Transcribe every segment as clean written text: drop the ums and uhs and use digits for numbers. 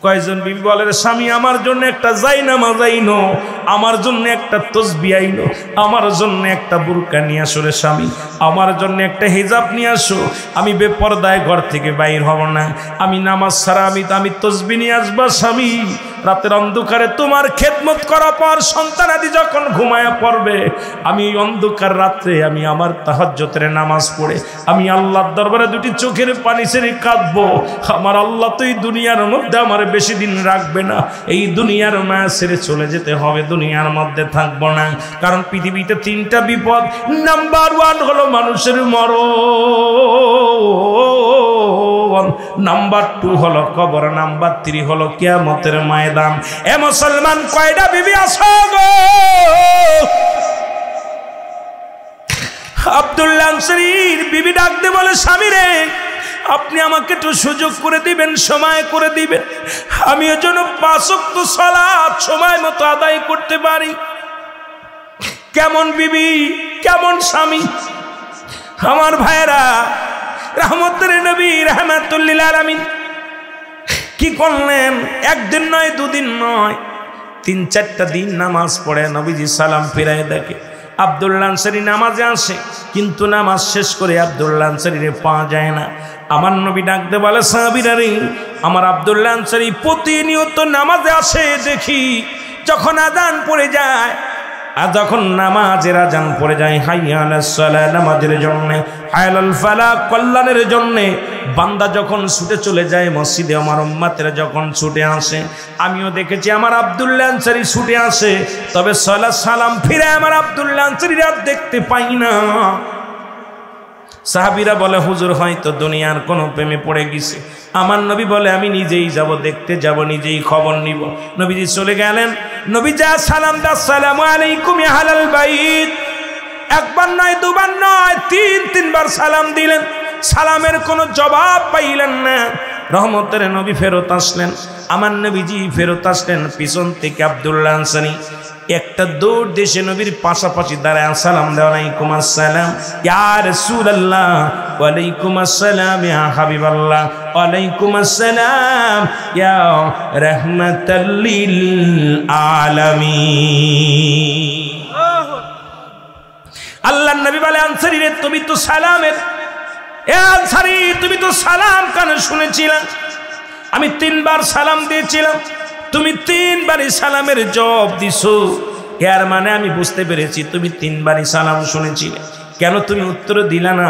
কয়জন বিবি বলে স্বামী আমার জন্য একটা জায়নামাজ আইনো, আমার জন্য একটা তাসবিহ আইনো, আমার জন্য একটা বুরকা নিয়ে আসো রে স্বামী, আমার জন্য একটা হিজাব নিয়ে আসো, আমি বেপরদায় ঘর থেকে বাইর হব না, আমি নামাজ ছাড়া আমি তাসবিহ নিয়ে আসবা স্বামী। রাতের অন্ধকারে তোমার খেদমত করার পর সন্তানাদি যখন ঘুমায়া পড়বে, আমি অন্ধকার রাত্রে আমি আমার তাহাজ্জুদের নামাজ পড়ে আমি আল্লাহর দরবারে দুটি চোখের পানি ছেড়ে কাঁদবো। আমার আল্লাহ তো এই দুনিয়ার মধ্যে আমার বেশি দিন রাখবে না, এই দুনিয়ার মায়া ছেড়ে চলে যেতে হবে, দুনিয়ার মধ্যে থাকবো না। কারণ পৃথিবীতে তিনটা বিপদ, নাম্বার 1 হলো মানুষের মরণ, নাম্বার 2 হলো কবর, নাম্বার 3 হলো কিয়ামতের ময়দান। এ মুসলমান কয়টা বিবি আছো গো? আব্দুল্লাহ আনসারীর বিবি ডাক দিয়ে বলে স্বামী রে, আপনি আমাকে একটু সুযোগ করে দিবেন, সময় করে দিবেন, আমিও যেন 5 ওয়াক্ত সালাত সময় মতো আদায় করতে পারি। কেমন বিবি, কেমন স্বামী! আমার ভাইরা, রহমতের নবী রাহমাতুল লিল আলামিন কি করলেন? একদিন নয়, দুদিন নয়, 3-4টা দিন নামাজ পড়ে নবীজি সালাম ফিরায় দেখে আব্দুল্লাহ আনসারী নামাজে আসে, কিন্তু নামাজ শেষ করে আব্দুল্লাহ আনসারীরে পাওয়া যায় না। আমার নবী ডাকতে বলে সাহাবীরা রে, আমার আব্দুল্লাহ আনসারী প্রতিনিয়ত নামাজে আসে দেখি, যখন আযান পড়ে যায়, আর যখন নামাজের আযান পড়ে যায় হাইয়া আলাস সালাহ নামাজের জন্য, হায়াল ফালাহ কল্যাণের জন্য, বান্দা যখন ছুটে চলে যায় মসজিদে, আমার উম্মতেরা যখন ছুটে আসে, আমিও দেখেছি আমার আব্দুল্লাহ আনসারী ছুটে আসে, তবে সালাত সালাম ফিরে আমার আব্দুল্লাহ আনসারী আর দেখতে পাই না। সাহাবীরা বলে হুজুর হয়তো দুনিয়ার কোনো প্রেমে পড়ে গেছে। আমার নবী বলে আমি নিজেই যাব, দেখতে যাব, নিজেই খবর নিব। নবীজি চলে গেলেন, নবী যা সালাম দা, আসসালামু আলাইকুম ইয়া আহলাল বাইত, একবার নয়, দুবার নয়, 3-3বার সালাম দিলেন, সালামের কোনো জবাব পাইলেন না। রহমতের নবী ফেরত আসলেন, আমার নবীজি ফেরত আসলেন, পিছন থেকে আব্দুল্লাহ আনসারী একটা দৌড় দেশে নবীর পাশাপাশি দাঁড়ায় সালাম দেওয়া, আলাইকুম আসসালাম ইয়া রাসূলুল্লাহ, ওয়ালাইকুম আসসালাম ইয়া হাবিবাল্লাহ, ওয়ালাইকুম আসসালাম ইয়া রাহমাতাল লিল আলামিন। আল্লাহর নবী বলে আনসারী রে, তুমি তো সালামের, এ আনসারী তুমি তো সালাম কানে শুনেছিলাম, আমি 3বার সালাম দিয়েছিলাম, তুমি 3বারই সালামের জবাব দিছো, এর মানে আমি বুঝতে পেরেছি তুমি 3বারই সালাম শুনেছিলে, কেন তুমি উত্তর দিলা না?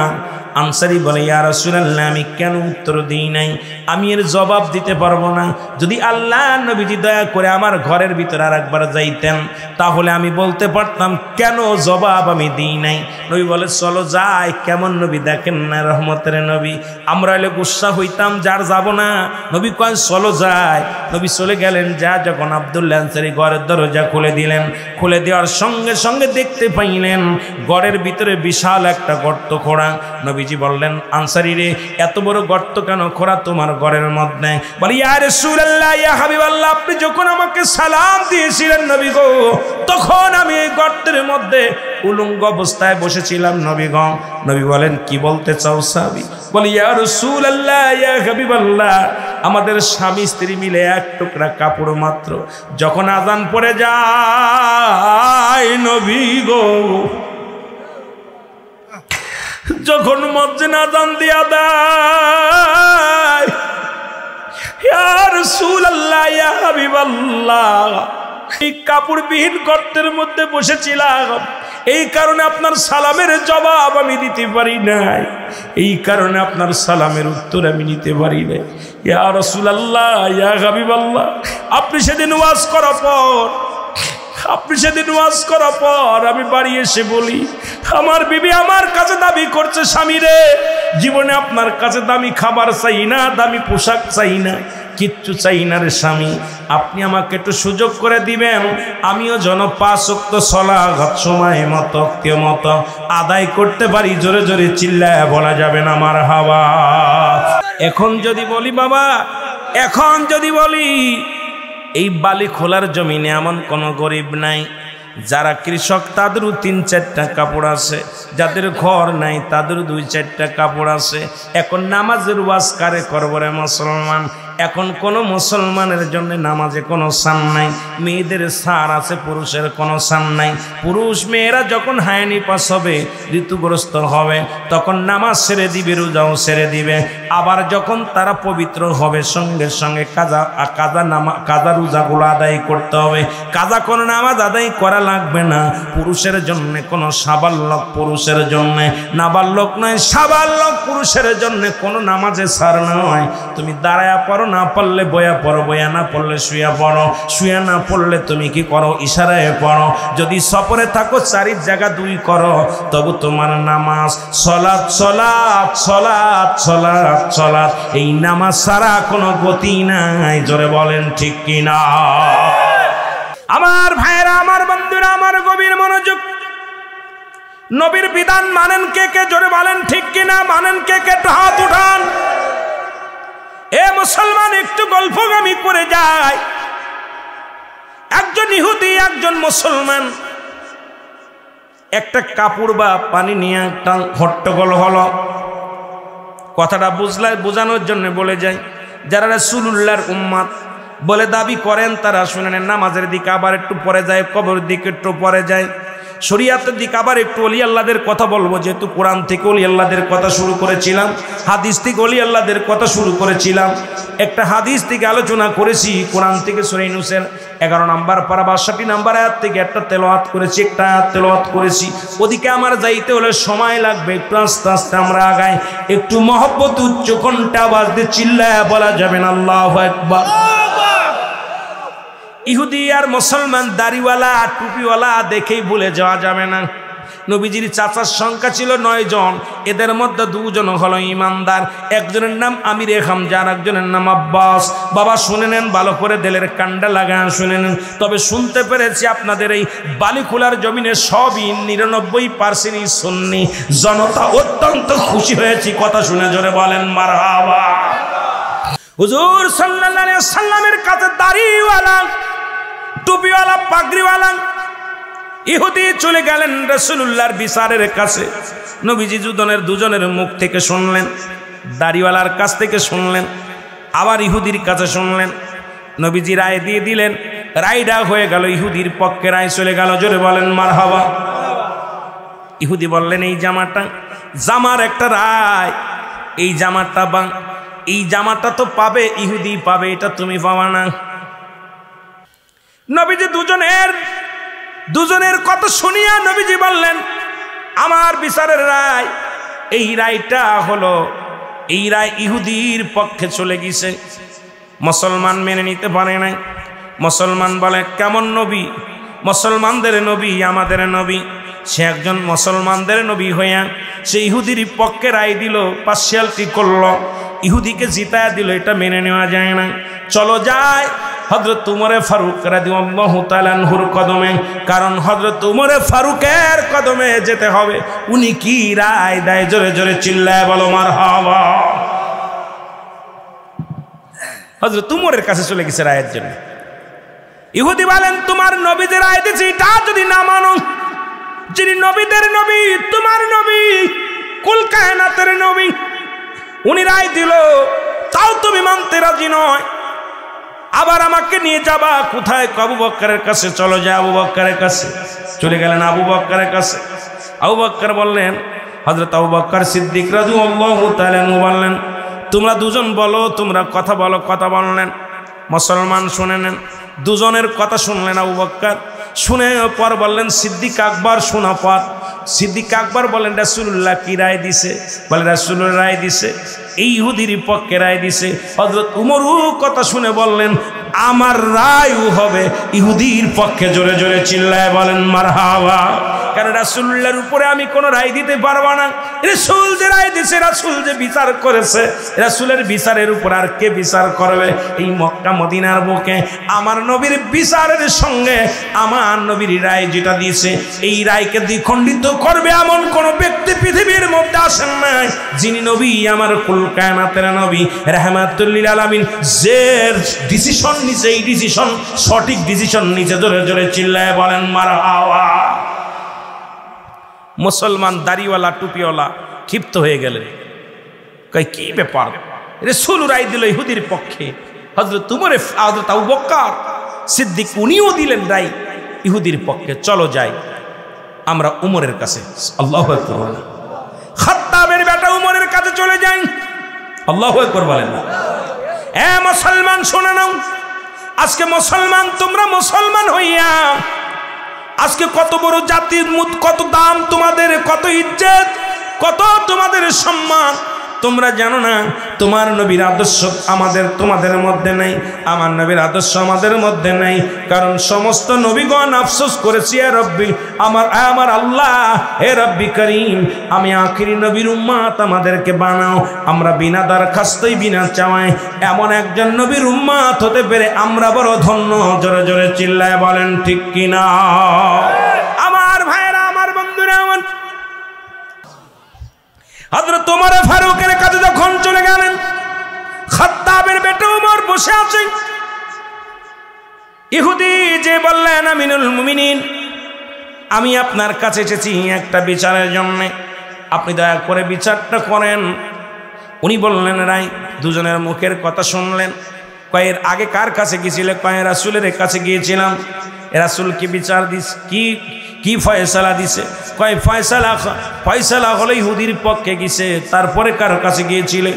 আনসারী বলে ইয়া রাসূলুল্লাহ, আমি কেন উত্তর দিই নাই? আমি এর জবাব দিতে পারবো না। যদি আল্লাহ নবীজি দয়া করে আমার ঘরের ভিতরে আর একবার যাইতেন, তাহলে আমি বলতে পারতাম কেন জবাব আমি দিই নাই। নবী বলে চলো যাই। কেমন নবী দেখেন না, রহমতের নবী। আমরা হলে গুসা হইতাম যার যাব না, নবী কয় চলো যাই। নবী চলে গেলেন। যা যখন আব্দুল্লাহ আনসারী ঘরের দরজা খুলে দিলেন, খুলে দেওয়ার সঙ্গে সঙ্গে দেখতে পাইলেন ঘরের ভিতরে বিশাল একটা গর্ত খোঁড়া। নবীজি বললেন আনসারী রে, এত বড় গর্ত কেন খোঁড়া তোমার ঘরের মধ্যে? বলি ইয়া রাসূলুল্লাহ, ইয়া হাবিবাল্লাহ, আপনি যখন আমাকে সালাম দিয়েছিলেন নবী গো, তখন আমি এই গর্তের মধ্যে উলঙ্গ অবস্থায় বসেছিলাম নবী গো। নবী বলেন কি বলতে চাও সাহাবী? বলি ইয়া রাসূলুল্লাহ, ইয়া হাবিবাল্লাহ, আমাদের স্বামী স্ত্রী মিলে এক টুকরা কাপড় মাত্র, যখন আযান পড়ে যায় নবী গো, যখন মসজিদে আযান দিয়া দেয়, ইয়া রাসূলুল্লাহ, ইয়া হাবিবাল্লাহ, এই কাপড়বিহীন গর্তের মধ্যে বসেছিলাম, এই কারণে আপনার সালামের জবাব আমি দিতে পারি নাই, এই কারণে আপনার সালামের উত্তর আমি নিতে পারি নাই। ইয়া রাসূলুল্লাহ, ইয়া হাবিবাল্লাহ, আপনি সেদিন ওয়াজ করার পর আমি বাড়ি এসে বলি, আমার বিবি আমার কাছে দাবি করছে, স্বামী রে, জীবনে আপনার কাছে দামি খাবার চাই না, দামি পোশাক চাই না, কিচ্ছু চাই না রে স্বামী, আপনি আমাকে একটু সুযোগ করে দিবেন, আমিও যেন 5 ওয়াক্ত সালাত সময় মতো আদায় করতে পারি। জোরে জোরে চিল্লায় বলা যাবে না মারহাবা। এখন যদি বলি বাবা, এখন যদি বলি, এই বালি খোলার জমিনে এমন কোনো গরিব নাই, যারা কৃষক তাদেরও 3-4টা কাপড় আছে, যাদের ঘর নাই তাদেরও 2-4টা কাপড় আছে। এখন নামাজের ওয়াজ কারে করব রে মুসলমান? এখন কোনো মুসলমানের জন্য নামাজে কোনো সান নাই, মেয়েদের সার আছে, পুরুষের কোনো সান নাই। পুরুষ মেয়েরা যখন হায়ানি পাস হবে, ঋতুগ্রস্ত হবে, তখন নামাজ ছেড়ে দিবে, রোজাও ছেড়ে দিবে। আবার যখন তারা পবিত্র হবে, সঙ্গে সঙ্গে কাজা রোজাগুলো আদায় করতে হবে। কাজা কোনো নামাজ আদায় করা লাগবে না। পুরুষের জন্য কোনো সাবাল্যক পুরুষের জন্য, নাবাল্যক নয় সাবাল্যক পুরুষের জন্য কোনো নামাজে সার নয়। তুমি দাঁড়ায়া পড়ো, না পড়লে বয়া পড়ো, বয়া না পড়লে শুয়া পড়ো, শুয়া না পড়লে তুমি কি করো, ইশারায় পড়ো। যদি সফরে থাকো 4 জায়গা 2 করো, তবু তোমার নামাজ সলাৎ সলাৎ সলাৎ সলাৎ সলাৎ। এই নামাজ ছাড়া কোনো গতি নাই। জোরে বলেন ঠিক কিনা? আমার ভাইরা, আমার বন্ধুরা, আমার গভীর মনোযোগ। নবীর বিধান মানেন কে কে? জোরে বলেন ঠিক কিনা? মানেন কে কে? হাত উঠান। এ মুসলমান, একটু গল্পগামি করে যায়। একজন ইহুদি, একজন মুসলমান একটা কাপড় বা পানি নিয়ে একটা হট্টগোল হলো। কথাটা বোঝানোর জন্য বলে যায়, যারা রাসূলুল্লাহর উম্মত বলে দাবি করেন তারা শুনেন, নামাজের দিকে আবার একটু পরে যায়, কবরের দিকে একটু পরে যায়, শরীয়তের দিকে আবার একটু ওলি আল্লাহদের কথা বলবো। যেহেতু কোরআন থেকে ওলি আল্লাহদের কথা শুরু করেছিলাম, হাদিস থেকে ওলি আল্লাহদের কথা শুরু করেছিলাম। একটা হাদিস থেকে আলোচনা করেছি, কোরআন থেকে সূরা ইউনূসের 11 নম্বর পারা 62 নম্বর আয়াত থেকে একটা তেলাওয়াত করেছি, একটা আয়াত তেলাওয়াত করেছি। ওদিকে আমার যাইতে হলে সময় লাগবে, একটু আস্তে আস্তে আমরা আগাই। একটু মহব্বত উচ্চ কণ্ঠে আওয়াজ দিয়ে চিল্লায়া বলা যাবে না আল্লাহু আকবার। ইহুদি আর মুসলমান, দাড়িওয়ালা টুপিওয়ালা দেখেই ভুলে যাওয়া যাবে না। নবীজির চাচার সংখ্যা ছিল 9 জন। এদের মধ্যে 2 জন হলো ইমানদার। একজনের নাম আমির হামজা, আর একজনের নাম আব্বাস। বাবা শুনে নেন, ভালো করে দিলের কান্ডা লাগান শুনে নেন। তবে শুনতে পেরেছি আপনাদের এই বালিখোলার জমিনে সবই 99% সুন্নি জনতা। অত্যন্ত খুশি হয়েছি, কথা শুনে জোরে বলেন মারহাবা। হুজুর সাল্লাল্লাহু আলাইহি ওয়াসাল্লামের কাছে দাড়িওয়ালা, টুপিওয়ালা, পাগড়িওয়ালা ইহুদি চলে গেলেন রাসূলুল্লাহর বিচারের কাছে। নবীজি দুজনের মুখ থেকে শুনলেন, দাড়িওয়ালার কাছ থেকে শুনলেন, আবার ইহুদির কাছে শুনলেন। নবীজি রায় দিয়ে দিলেন, রায়টা হয়ে গেল ইহুদির পক্ষে, রায় চলে গেল। জোরে বলেন মারহাবা। ইহুদি বললেন, এই জামার একটা রায়, এই জামাটা এই জামাটা তো পাবে ইহুদি পাবে, এটা তুমি পাবা না। নবীজি দুজনের কথা শুনিয়া নবীজি বললেন, আমার বিচারের রায়, এই রায়টা হলো, এই রায় ইহুদির পক্ষে চলে গেছে। মুসলমান মেনে নিতে পারে নাই। মুসলমান বলে, কেমন নবী? মুসলমানদের নবী, আমাদের নবী। সে একজন মুসলমানদের নবী হইয়া সে ইহুদির পক্ষে রায় দিল, পার্সিয়ালিটি করলো, ইহুদিকে জিতায়া দিল। এটা মেনে নেওয়া যায় না। চলো যায় হযরত উমরে ফারুক রাদিয়াল্লাহু তাআলা আনহুর কদমে, কারণ হযরত উমরে ফারুকের কদমে যেতে হবে। উনি কি রায় দেয়? জোরে জোরে চিল্লায় বলো মারহাবা। হযরত উমরের কাছে চলে গেছে রায়ের জন্য। ইহুদি বলেন, তোমার নবী যে রায় দিয়েছে এটা যদি না মানো, যিনি নবীদের নবী, তোমার নবী, কুল কায়নাতের নবী, উনি রায় দিল, তাও তুমি মানতে রাজি নয়, আবার আমাকে নিয়ে যাবা কোথায়? আবু বকরের কাছে। চলো যায় আবু বকরের কাছে। চলে গেলেন আবু বকরের কাছে। আবু বকর বললেন, হযরত আবু বকর সিদ্দিক রাদিয়াল্লাহু তাআলা আনহু বললেন, তোমরা দুজন বলো, তোমরা কথা বলো। কথা বললেন, মুসলমান শুনে নেন। দুজনের কথা শুনলেন আবু বকর। শুনে পর বললেন সিদ্দিক আকবর, শোনা পর সিদ্দিক আকবর বলেন, রাসূলুল্লাহ কি রায় দিছে? বলে, রাসূলুল্লাহ রায় দিছে এই ইহুদির পক্ষে রায় দিছে। হযরত উমরও কথা শুনে বললেন, আমার রায়ও হবে ইহুদির পক্ষে। জোরে জোরে চিল্লায় বলেন মারহাবা। কারণ রাসূলুল্লাহর উপরে আমি কোনো রায় দিতে পারবো না। রাসূল যে রায় দিয়েছে, রাসূল যে বিচার করেছে, রাসূলের বিচারের উপর আর কে বিচার করবে? এই মক্কা মদিনার বুকে আমার নবীর বিচারের সঙ্গে আমার নবীর রায় যেটা দিয়েছে, এই রায়কে দ্বিখণ্ডিত করবে এমন কোন ব্যক্তি পৃথিবীর মধ্যে আসেন নাই, যিনি নবী আমার কুল কায়নাতের নবী রাহমাতুল লিল আলামিন যে ডিসিশন নিছে, এই ডিসিশন সঠিক ডিসিশন নিছে। জোরে জোরে চিল্লায় বলেন মারহাবা। মুসলমান দাড়িওয়ালা টুপিওয়ালা ক্ষিপ্ত হয়ে গেলেন, কই কি ব্যাপার? রাসূল রায় দিল ইহুদির পক্ষে। হযরত উমর হযরত আবু বকর সিদ্দিক উনিও দিলেন রায় ইহুদির পক্ষে। চলো যাই আমরা উমরের কাছে। আল্লাহু আকবার। খাত্তাবের বেটা উমরের কাছে চলে যাই। আল্লাহু আকবার বলেন না। এ মুসলমান শুনে নাও, আজকে মুসলমান তোমরা মুসলমান হইয়া আজকে কত বড় জাতির কত দাম তোমাদের, কত ইজ্জত, কত তোমাদের সম্মান তোমরা জানো না। তোমার নবীর আদর্শ তোমাদের মধ্যে নাই, আমার নবীর আদর্শ আমাদের মধ্যে নাই। কারণ সমস্ত নবীগণ আফসোস করেছি, হে রব্বি আমার আল্লাহ, হে রব্বি করিম, আমি আখিরি নবীর উম্মত আমাদেরকে বানাও। আমরা বিনা দরখাস্তই বিনা চাওয়ায় এমন একজন নবীর উম্মত হতে পেরে আমরা বড় ধন্য। জোরে জোরে চিল্লায় বলেন ঠিক কিনা? আমার ভাইরা, আমার বন্ধুরা, আমার হযরত ওমর ফারুকের কাছে যখন চলে গেলেন, খাত্তাবের বেটা ওমর বসে আছে। ইহুদি যে বললেন, আমিনুল মুমিনিন, আমি আপনার কাছে এসেছি একটা বিচারের জন্য, আপনি দয়া করে বিচারটা করেন। উনি বললেন রাই। দুজনের মুখের কথা শুনলেন। কয়ের আগে কার কাছে গিয়েছিলে? কয়ে রাসূলের কাছে গিয়েছিলাম। রাসূল কি বিচার দিস, কি ফয়সালা দিছে? কয় ফয়সালা হলো ইহুদির পক্ষে গিয়েছে। তারপরে কার কাছে গিয়েছিলে?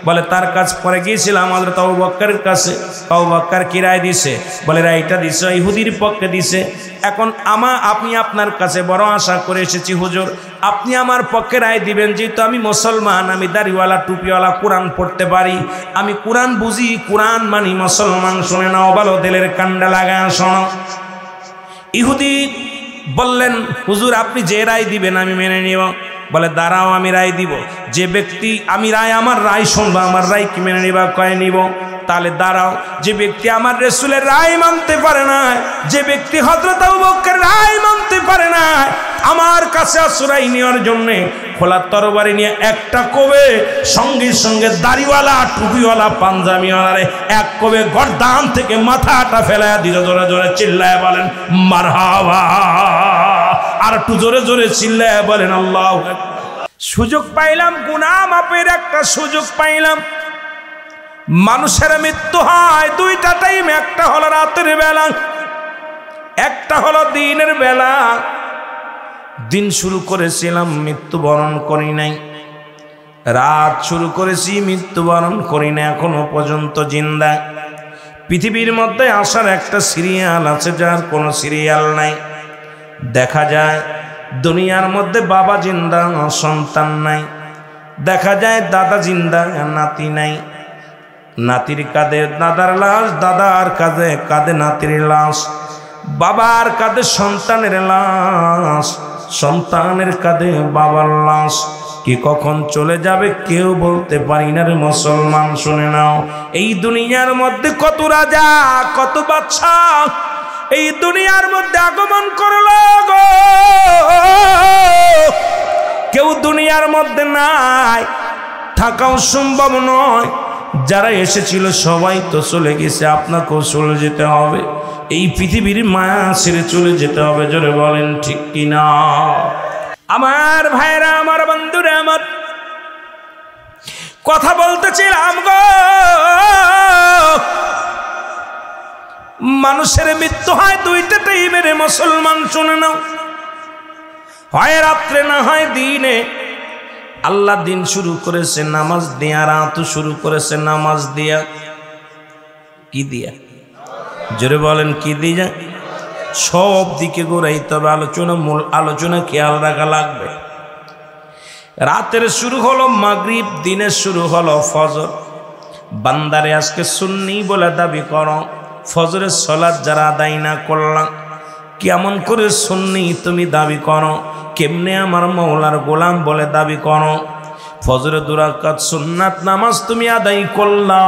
বলে তার কাছে পরে গিয়েছিলাম হযরত আবু বকরের কাছে। আবু বকর কি রায় দিছে? বলে রায়টা দিছে ইহুদির পক্ষে দিছে। এখন আপনি আপনার কাছে বড় আশা করে এসেছি হুজুর, আপনি আমার পক্ষে রায় দিবেন। যেহেতু আমি মুসলমান, আমি দাড়িওয়ালা টুপিওয়ালা, কোরআন পড়তে পারি, আমি কোরআন বুঝি, কোরআন মানি। মুসলমান শুনে নাও, ভালো দিলের কান্ডা লাগা শোনো। ইহুদি বললেন, হুজুর আপনি যে রায় দিবেন আমি মেনে নিব। বলে দাঁড়াও, আমি রায় দিব। যে ব্যক্তি আমার রায় শুনবো, আমার রায় কি মেনে নিবা? কয়ে নিব। তাহলে দাঁড়াও, যে ব্যক্তি আমার রাসূলের রায় মানতে পারে না, যে ব্যক্তি হযরত আবু বকরের রায় মানতে পারে না, আমার কাছে আশ্রয় নেওয়ার জন্য খোলা তরবারি নিয়ে একটা কোবে সঙ্গে সঙ্গে দাড়িওয়ালা টুপিওয়ালা পাঞ্জাবিওয়ালারে এক কোবে গর্দান থেকে মাথাটা ফেলায়া দিল। জোরে জোরে চিল্লায় বলেন মারহাবা। আর একটু জোরে জোরে চিল্লায় বলেন আল্লাহু আকবার। সুযোগ পাইলাম, গুনাহ মাপের একটা সুযোগ পাইলাম। মানুষের মৃত্যু হয় দুইটা টাইম, একটা হলো রাতের বেলা, একটা হলো দিনের বেলা। দিন শুরু করেছিলাম, মৃত্যুবরণ করি নাই। রাত শুরু করেছি, মৃত্যুবরণ করি না, এখনো পর্যন্ত জিন্দা। পৃথিবীর মধ্যে আসার একটা সিরিয়াল আছে, যার কোনো সিরিয়াল নাই। দেখা যায় দুনিয়ার মধ্যে বাবা জিন্দা, সন্তান নাই। দেখা যায় দাদা জিন্দা, নাতি নাই। নাতির কাঁধে দাদার লাশ, দাদার কাঁধে কাঁধে নাতির লাশ, বাবার কাঁধে সন্তানের লাশ, সন্তানের কাঁধে বাবার লাশ। কি কখন চলে যাবে কেউ বলতে পারি না রে মুসলমান। শুনে নাও, এই দুনিয়ার মধ্যে কত রাজা, কত বাদশা এই দুনিয়ার মধ্যে আগমন করলো গো, কেউ দুনিয়ার মধ্যে নাই, থাকাও সম্ভব নয়। যারা এসেছিল সবাই তো চলে গেছে, আপনাকেও চলে যেতে হবে। এই পৃথিবীর মায়া ছেড়ে চলে যেতে হবে। জোরে বলেন ঠিক কিনা? আমার ভাইরা, আমার বন্ধুরা, আমার কথা বলতেছিলাম গো, মানুষের মৃত্যু হয় দুইটা টাইমের মুসলমান। শুনে নাও, হয় রাত্রে না হয় দিনে। আল্লাহ দিন শুরু করেছে নামাজ দিয়া, রাত শুরু করেছে নামাজ দিয়া। কি দিয়া? জোরে বলেন কি দিয়া? সব দিকে ঘুরাইতে হবে। মূল আলোচনা খেয়াল রাখা লাগবে। রাতের শুরু হলো মাগরিব, দিনের শুরু হলো ফজর। বান্দারে আজকে সুন্নি বলে দাবি করো, ফজরের সালাত যারা আদায় না করলাম, কেমন করে সুন্নি তুমি দাবি করো? কেমনে আমার মওলার গোলাম বলে দাবি করো? ফজরের 2 রাকাত সুন্নাত নামাজ তুমি আদায় করলা,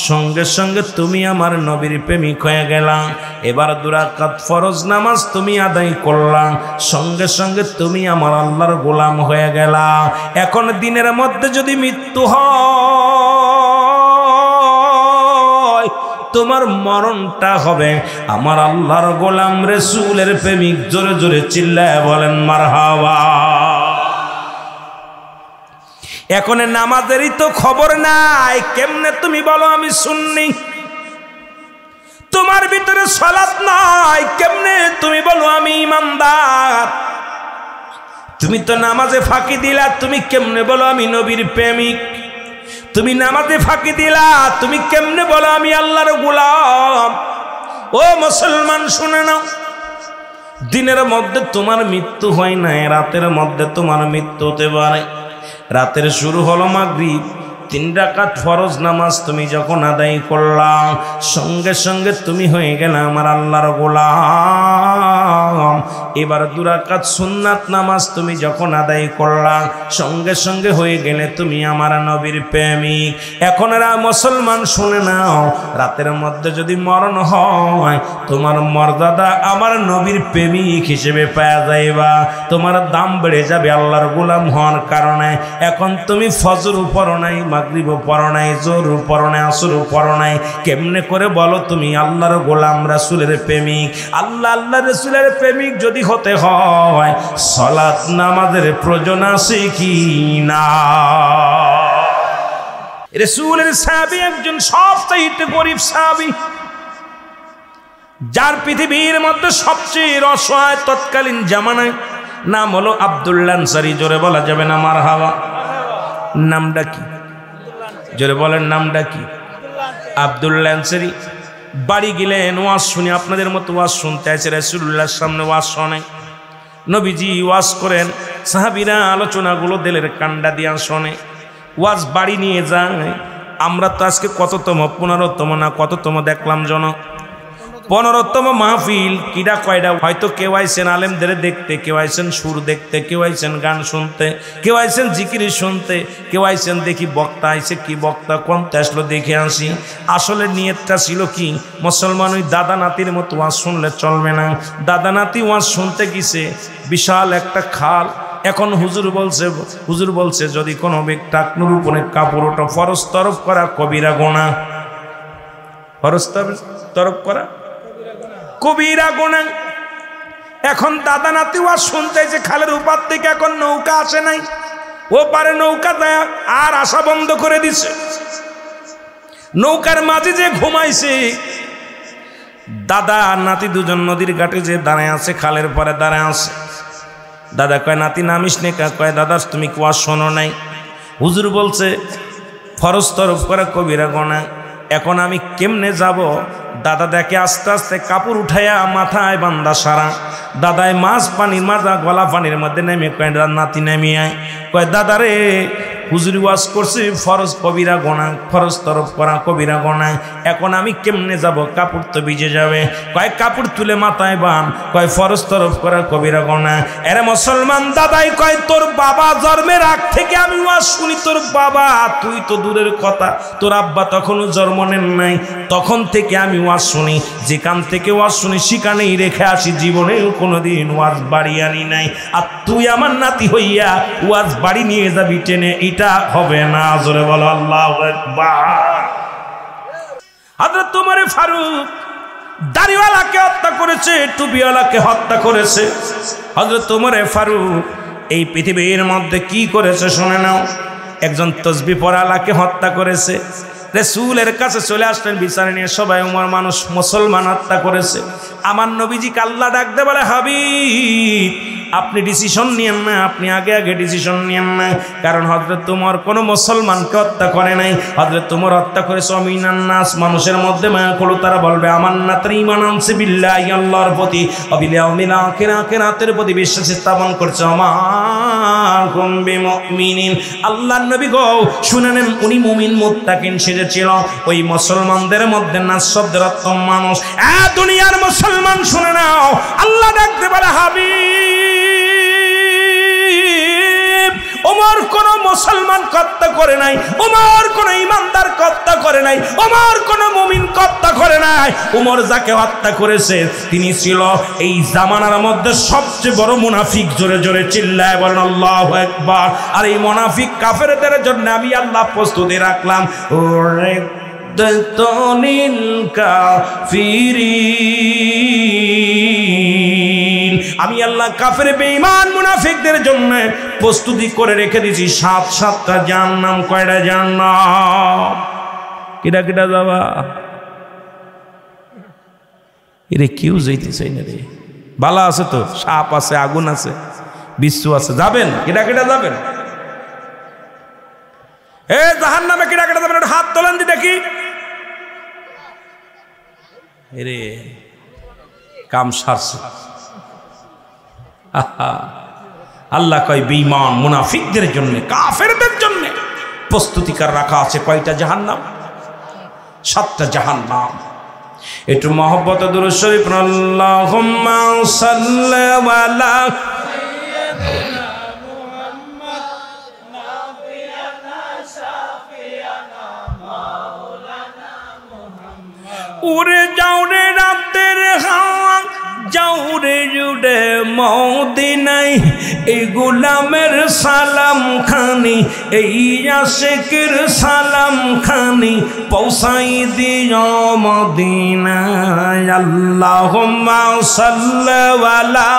সঙ্গে সঙ্গে তুমি আমার নবীর প্রেমিক হয়ে গেলা। এবার 2 রাকাত ফরজ নামাজ তুমি আদায় করলা, সঙ্গে সঙ্গে তুমি আমার আল্লাহর গোলাম হয়ে গেলা। এখন দিনের মধ্যে যদি মৃত্যু হয়, তোমার মরণটা হবে আমার আল্লাহর গোলাম রাসূলের প্রেমিক। জোরে জোরে চিল্লায় বলেন মারহাবা। এখন নামাজেরই তো খবর নাই, কেমনে তুমি বলো আমি সুন্নি? তোমার ভিতরে সালাত নাই, কেমনে তুমি বলো আমি ইমানদার? তুমি তো নামাজে ফাঁকি দিলা, তুমি কেমনে বলো আমি নবীর প্রেমিক? তুমি নামাজে ফাঁকি দিলা, তুমি কেমনে বলো আমি আল্লাহর গোলাম? ও মুসলমান শুনে নাও, দিনের মধ্যে তোমার মৃত্যু হয় না, রাতের মধ্যে তোমার মৃত্যু হতে পারে। রাতের শুরু হলো মাগরিব, 3 রাকাত ফরজ নামাজ তুমি যখন আদায় করলা, সঙ্গে সঙ্গে তুমি হয়ে গেলে আমার আল্লাহর গোলাম। এবার 2 রাকাত সুন্নাত নামাজ তুমি যখন আদায় করলা, সঙ্গে সঙ্গে হয়ে গেলে তুমি আমার নবীর প্রেমিক। এখন এরা মুসলমান শুনে নাও, রাতের মধ্যে যদি মরণ হয়, তোমার মর্যাদা আমার নবীর প্রেমিক হিসেবে পাওয়া যাইবা, তোমার দাম বেড়ে যাবে আল্লাহর গোলাম হওয়ার কারণে। এখন তুমি ফজর পড়ো নাই, মাগরিব পড়ো নাই, জোহর পড়ো নাই, আসর পড়ো নাই, কেমনে করে বলো তুমি আল্লাহর গোলাম রাসূলের প্রেমিক? আল্লাহ রাসূলের প্রেমিক যদি হতে হয়, সালাত নামাজের প্রয়োজন আছে কি না? রাসূলের সাহাবী একজন সবচেয়ে গরীব সাহাবী, যার পৃথিবীর মধ্যে সবচেয়ে অসহায় তৎকালীন জামানায়, নাম হলো আব্দুল্লাহ আনসারী। জোরে বলা যাবে না মারহাবা? নামটা কি? জোরে বলেন, নামটা কি? আব্দুল্লাহ আনসারী। বাড়ি গেলেন, ওয়াজ শুনে, আপনাদের মতো ওয়াজ শুনতে আছে, রাসূলুল্লাহর সামনে ওয়াজ শোনে, নবীজি ওয়াজ করেন, সাহাবীরা আলোচনাগুলো দিলের কান্ডা দিয়া শোনে, ওয়াজ বাড়ি নিয়ে যায়। আমরা তো আজকে কততম, 15তম না কততম দেখলাম জন, 15তম মাহফিল। কিডা কয়ডা? হয়তো কেউ আইছেন আলেমদের দেখতে, কেউ আইছেন সুর দেখতে, কেউ আইছেন গান শুনতে, কেউ আইছেন জিকির শুনতে, কেউ আইছেন দেখি বক্তা আইছে, কি বক্তা কোনটা আসলো দেখে আসি। আসলে নিয়তটা ছিল কি? মুসলমান ওই দাদা নাতির মতো ওয়াজ শুনলে চলবে না। দাদা নাতি ওয়াজ শুনতে গেছে, বিশাল একটা খাল। এখন হুজুর বলছে যদি কোনো ব্যক্তি টাকনুর উপরে কাপড় ওটা ফরজ তরফ করা কবিরা গোনা, ফরজ তরফ করা কবিরা গুনাহ। এখন দাদা নাতি ওয়াজ শুনতে যে খালের উপার থেকে এখন নৌকা আসে নাই, ও পারে নৌকা দেয় আর আসা বন্ধ করে দিছে। নৌকার মাঝে যে ঘুমাইছে, দাদা আর নাতি দুজন নদীর ঘাটে যে দাঁড়ায় আছে, খালের পরে দাঁড়ায় আছে। দাদা কয় নাতি নামিস নে, কয় দাদা তুমি কি ওয়াজ শোনো নাই? হুজুর বলছে ফরজ তরফ করা কবিরা গুনাহ। এখন আমি কেমনে যাব? দাদা দেখে আস্তে আস্তে কাপড় উঠাইয়া মাথায় বান্দা সারা। দাদায় মাছ পানির মাজা গলা পানির মধ্যে নেমে কয় নাতি নেমে আয়। কয় দাদা রে, হুজুরি ওয়াজ করছি ফরজ কবিরা গুনাহ, ফরজ তরফ করা কবিরা গুনাহ। এখন আমি কেমনে যাব? কাপড় তো ভিজে যাবে। কয় কাপড় তুলে মাথায় বান। কয় ফরজ তরফ করা কবিরা গুনাহ। এরে মুসলমান, দাদাই কয় তোর বাবা জন্মের আগ থেকে আমি ওয়াজ শুনি। তোর বাবা, তুই তো দূরের কথা, তোর আব্বা তখনও জন্ম নেন নাই, তখন থেকে আমি ওয়াজ শুনি। যেখান থেকে ওয়াজ শুনি সেখানেই রেখে আসি, জীবনেও কোনোদিন ওয়াজ বাড়ি আনি নাই। আর তুই আমার নাতি হইয়া ওয়াজ বাড়ি নিয়ে যাবি টেনে, এটা হবে না। জোরে বলো আল্লাহু আকবার। হযরত ওমর ফারুক দাড়িওয়ালাকে হত্যা করেছে, টুপিওয়ালাকে হত্যা করেছে। হযরত ওমর ফারুক এই পৃথিবীর মধ্যে কি করেছে শুনে নাও। একজন তসবিহ পড়ালাকে হত্যা করেছে। রাসূলের কাছে চলে আসলেন বিচার নিয়ে, সবাই ওমর মানুষ মুসলমান হত্যা করেছে। আমার নবীজিকে আল্লাহ ডাকতে বলে, হাবিব আপনি ডিসিশন নিয়েন না, আপনি আগে আগে ডিসিশন নিয়েন না। কারণ হযরত ওমর কোনো মুসলমানকে হত্যা করে নাই। হযরত ওমর হত্যা করেছে অমিনান নাস, মানুষের মধ্যে মায়া করলো, তারা বলবে আমার না তার ঈমান আনছে বিল্লাহি, আল্লাহর প্রতি, অবিল ইয়াউমিল আখির, আখিরাতের প্রতি বিশ্বাস স্থাপন করছে। আমাকুম বিমুমিনিন, আল্লাহর নবী গো শুনে নেন, উনি মুমিন মুত্তাকিন সেজেছিল। ওই মুসলমানদের মধ্যে নাস শব্দের অর্থ মানুষ। দুনিয়ার মুসলমান শুনে নাও, আল্লাহ ডাকতে বলে হাবিব, ওমর কোন মুসলমান হত্যা করে নাই, ওমর কোন ইমানদার হত্যা করে নাই, ওমর কোন মুমিন হত্যা করে নাই। ওমর যাকে হত্যা করেছে তিনি ছিল এই জামানার মধ্যে সবচেয়ে বড় মুনাফিক। জোরে জোরে চিল্লায় বলেন আল্লাহু আকবার। আর এই মুনাফিক কাফেরদের জন্য আমি আল্লাহ প্রস্তুতি রাখলাম, ওরে দতনিল কাফিরিন আমি আল্লাহ কাফের বেঈমান মুনাফিকদের জন্য প্রস্তুতি করে রেখে দিয়েছি 7-7টা জাহান্নাম। কয়টা জাহান্নাম? কিটা কিটা যাবা? এরে কেউ যাইতে চাই না রে। বালা আছে তো, সাপ আছে, আগুন আছে, বিচ্ছু আছে, যাবেন? কিটা কিটা যাবেন? এ জাহান্নামে কিটা কিটা যাবেন? হাত তোলেন দি দেখি। এরে কাম সারছে। আল্লাহ কয় বেঈমান মুনাফিকদের জন্য, কাফেরদের জন্য প্রস্তুতিকার রাখা আছে কয়টা জাহান্নাম? 7টা জাহান্নাম। একটু মহব্বত দুরূদ শরীফ আল্লাহুম্মা সাল্লি আলা সাইয়্যিদিনা মুহাম্মদ নাবিয়ানা শাফিয়ানা মাওলানা মুহাম্মদ। উড়ে যাও রে রাতের হাওয়া, যাও রে জুড়ে মদিনায়, এই গোলামের সালাম খানি, এই আশিকের সালাম খানি পৌঁছাই দিও মদিনায়। আল্লাহুম্মা সাল্লি আলা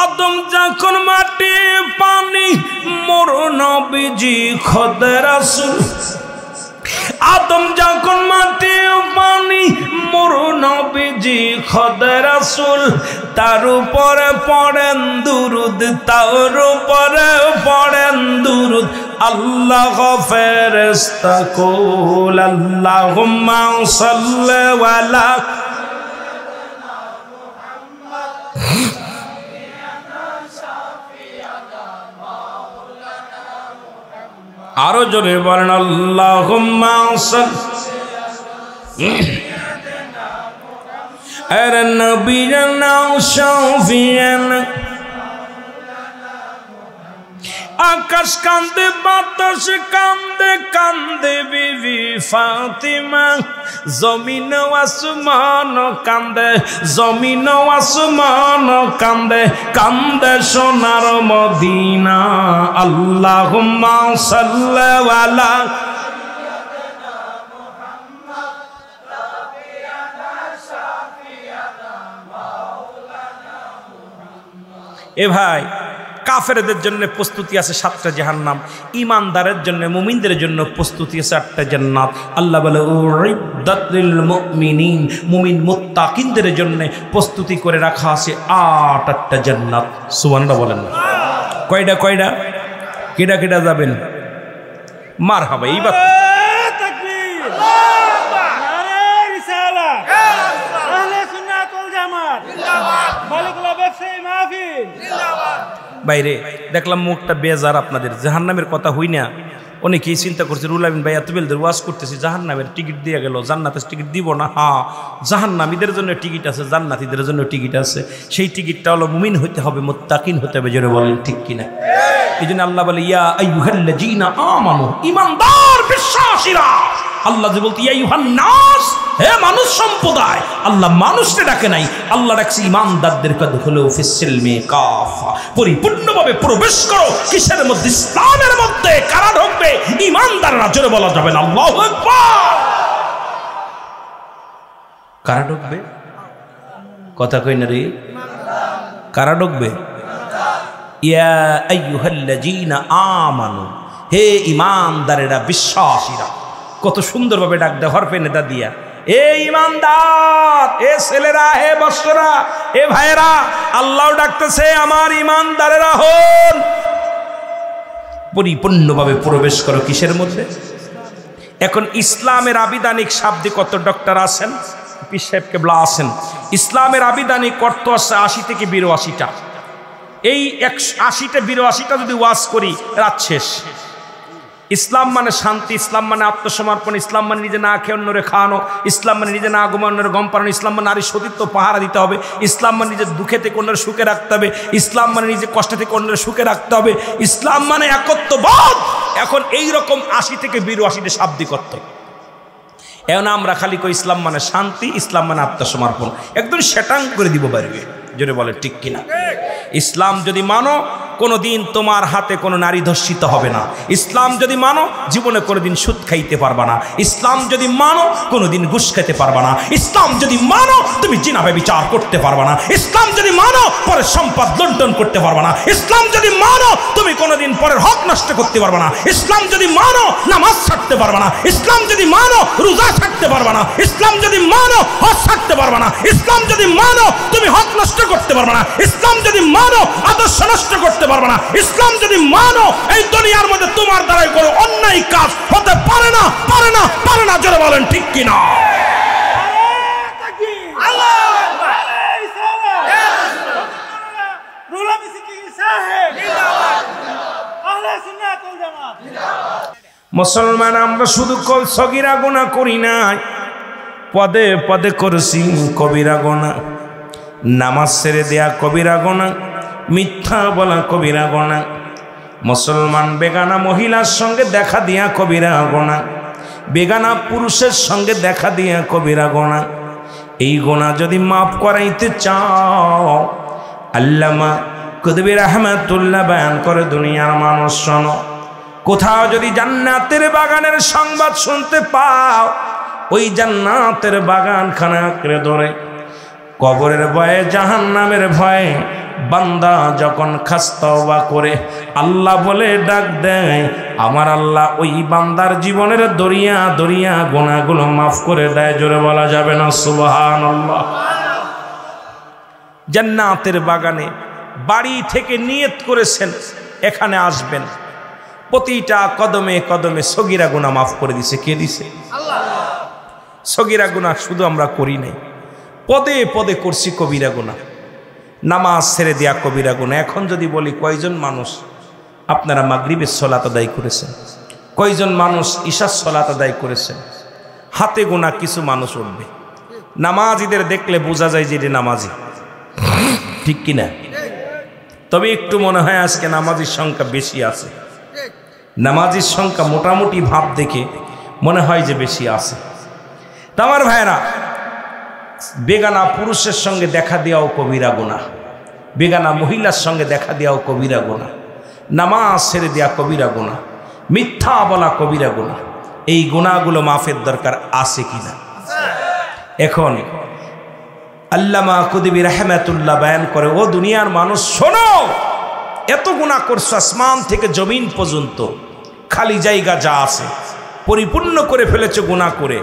আদম যখন মাটি পানি, মোর নবীজি খোদা রাসূল। আদম যখন মাটি পানি, মোর নবীজি খোদা রাসূল। তার উপরে পড়েন দুরুদ, তার উপরে পড়েন দুরুদ আল্লাহ ফেরেশতা কুল। আল্লাহুম্মা সাল্লি আলা আরো জোরে বলেন আল্লাহুম্মা সাল্লি আলা নবিয়িনা শাফিয়ানা। আকাশ কান্দে, বাতাস কান্দে, কান্দে বিবি ফাতিমা। জমিন আসমান কান্দে, জমিন আসমান কান্দে, কান্দে সোনার মদিনা। আল্লাহুম্মা সাল্লি আলা এ ভাই, কাফেরদের জন্য প্রস্তুতি আছে 7টা জাহান্নাম, ইমানদারের জন্য মুমিনদের জন্য প্রস্তুতি আছে 8টা জান্নাত। আল্লাহ বলে উইদ্দাত লিল মুমিনিন, মুমিন মুত্তাকিনদের জন্য প্রস্তুতি করে রাখা আছে 8টা জান্নাত। সুবহানাল্লাহ বলেন না? কয়টা কয়টা? কিটা কিটা যাবেন? মারহাবা। এইবার তাকবীর, নারে রিসালাত, আহলে সুন্নাত ওয়াল জামাত জিন্দাবাদ, মালিকুল ব্যবসায়ী মাহফিল জিন্দাবাদ। বাইরে দেখলাম মুখটা বেজার আপনাদের, জাহান্নামের কথা হই না। অনেকেই চিন্তা করছে রুল আমিন ভাই এতবেলদের ওয়াজ করতেছি, জাহান্নামের টিকিট দিয়ে গেল, জান্নাতের টিকিট দিব না। হ্যাঁ, জাহান্নামীদের জন্য টিকিট আছে, জান্নাতীদের জন্য টিকিট আছে। সেই টিকিটটা হলো মুমিন হইতে হবে, মুত্তাকিন হতে হবে। জোরে বলেন ঠিক কিনা? এই জন্য আল্লাহ বলে ইয়া আইয়ুহাল্লাযীনা আমানু, ইমানদার বিশ্বাসীরা। আল্লাহ যে বলতে ইয়া আইয়ুহান নাস, হে মানুষ সম্প্রদায়। আল্লাহ মানুষকে ডাকে নাই, আল্লাহ ডাকছে ইমানদারদেরকে। দুখুলু ফিস-সিলমি কাফা, পরিপূর্ণভাবে প্রবেশ করো। কিসের মধ্যে? ইসলামের মধ্যে। কারা ঢুকবে? ইমানদাররা। জোরে বলা যাবে না আল্লাহু আকবার। কারা ঢুকবে? কথা কই না রে? কারা ঢুকবে? ইয়া আইয়ুহাল্লাযীনা আমানু, হে ইমানদারেরা, বিশ্বাসীরা। কত সুন্দরভাবে ডাক দেয় হরফে নেদা দিয়া। এ ইমানদার, এ ছেলেরা, হে বৎসরা, এ ভাইয়েরা। আল্লাহ ডাকতেছে আমার ইমানদারেরা হন, পরিপূর্ণভাবে প্রবেশ করো। কিসের মধ্যে? এখন ইসলামের আবিধানিক শাব্দিক কত ডক্টর আছেন, পীর সাহেব কেবলা আছেন। ইসলামের আবিধানিক অর্থ আছে 80 থেকে 82টা। এই 80টা 82টা যদি ওয়াজ করি রাত শেষ। ইসলাম মানে শান্তি, ইসলাম মানে আত্মসমর্পণ, ইসলাম মানে নিজে না খেয়ে অন্যরে খাওয়ানো, ইসলাম মানে নিজে না ঘুমানো অন্যরে গম পাড়ানো, ইসলাম মানে নারী সতীত্ব পাহারা দিতে হবে, ইসলাম মানে নিজের দুঃখে থেকে অন্যের সুখে রাখতে হবে, ইসলাম মানে নিজে কষ্ট থেকে অন্যের সুখে রাখতে হবে, ইসলাম মানে একত্ববোধ। এখন এইরকম 80 থেকে 82টা শাব্দিক অর্থ। এখন আমরা খালি কই ইসলাম মানে শান্তি, ইসলাম মানে আত্মসমর্পণ। একদম সেটাং করে দিব পারবে। জোরে বলে ঠিক কিনা? ইসলাম যদি মানো, কোনোদিন তোমার হাতে কোনো নারী ধর্ষিত হবে না। ইসলাম যদি মানো জীবনে কোনোদিন সুদ খাইতে পারবা না। ইসলাম যদি মানো কোনোদিন ঘুষ খেতে পারবা না। ইসলাম যদি মানো তুমি জিনা ব্যভিচার করতে পারবা না। ইসলাম যদি মানো পরের সম্পদ লুণ্ঠন করতে পারবা না। ইসলাম যদি মানো তুমি কোনোদিন পরের হক নষ্ট করতে পারবা না। ইসলাম যদি মানো নামাজ ছাড়তে পারবা না। ইসলাম যদি মানো রোজা ছাড়তে পারবা না। ইসলাম যদি মানো হজ ছাড়তে পারবা না। ইসলাম যদি মানো তুমি হক নষ্ট করতে পারবা না। ইসলাম যদি মানো আদর্শ নষ্ট করতে পারবা না। ইসলাম যদি মানো এই দুনিয়ার মধ্যে তোমার দ্বারাই কোনো অন্যায় কাজ হতে পারে না, পারে না, পারে না। যারা বলেন ঠিক কিনা? মুসলমান আমরা শুধু সগীরা গুনাহ করি না, পদে পদে করছি কবিরা গুনাহ। নামাজ ছেড়ে দেয়া কবিরা গুনাহ, মিথ্যা বলা কবিরা গুনাহ, মুসলমান বেগানা মহিলার সঙ্গে দেখা দিয়া কবিরা গুনাহ, বেগানা পুরুষের সঙ্গে দেখা দিয়া কবিরা গুনাহ। এই গুনাহ যদি মাফ করাইতে চাও, আল্লামা কুতুবী রাহমাতুল্লাহ বয়ান করে দুনিয়ার মানুষ শোনো, কোথাও যদি জান্নাতের বাগানের সংবাদ শুনতে পাও, ওই জান্নাতের বাগানখানা আঁকড়ে ধরে কবরের ভয়ে জাহান্নামের ভয়ে বান্দা যখন খাস্তওবা করে আল্লাহ বলে ডাক দেয়, আমার আল্লাহ ওই বান্দার জীবনের দরিয়া দরিয়া গুনাহগুলো মাফ করে দেয়। জোরে বলা যাবে না সুবহানাল্লাহ? জান্নাতের বাগানে বাড়ি থেকে নিয়ত করেছেন এখানে আসবেন, প্রতিটা কদমে কদমে সগীরা গুনাহ মাফ করে দিছে। কে দিছে? আল্লাহ। সগীরা গুনাহ শুধু আমরা করি নাই, পদে পদে করছি কবিরা গুনাহ। নামাজ ছেড়ে দেয়া কবিরা গুনাহ। এখন যদি বলি কয়জন মানুষ আপনারা মাগরিবের সালাত আদায় করেছেন, কয়জন মানুষ ইশার সালাত আদায় করেছেন, হাতে গোনা কিছু মানুষ উঠবে। নামাজিদের দেখলে বোঝা যায় যে এটা নামাজি, ঠিক কিনা? তবে একটু মনে হয় আজকে নামাজির সংখ্যা বেশি আছে। নামাজির সংখ্যা মোটামুটি ভাব দেখে মনে হয় যে বেশি আছে। তা আমার ভাইরা, বেগানা পুরুষের সঙ্গে দেখা দেওয়াও কবিরা গুনাহ, বেগানা মহিলার সঙ্গে দেখা দেওয়াও কবিরা গুনাহ, নামাজ ছেড়ে দেওয়া কবিরা গুনাহ, মিথ্যা বলা কবিরা গুনাহ। এই গুনাহগুলো মাফের দরকার আছে কিনা? এখন আল্লামা কুতুবী রাহমাতুল্লাহ বয়ান করে, ও দুনিয়ার মানুষ শোনো, এত গুনাহ করছো আসমান থেকে জমিন পর্যন্ত, খালি জায়গা যা আছে পরিপূর্ণ করে ফেলেছো গুনাহ করে।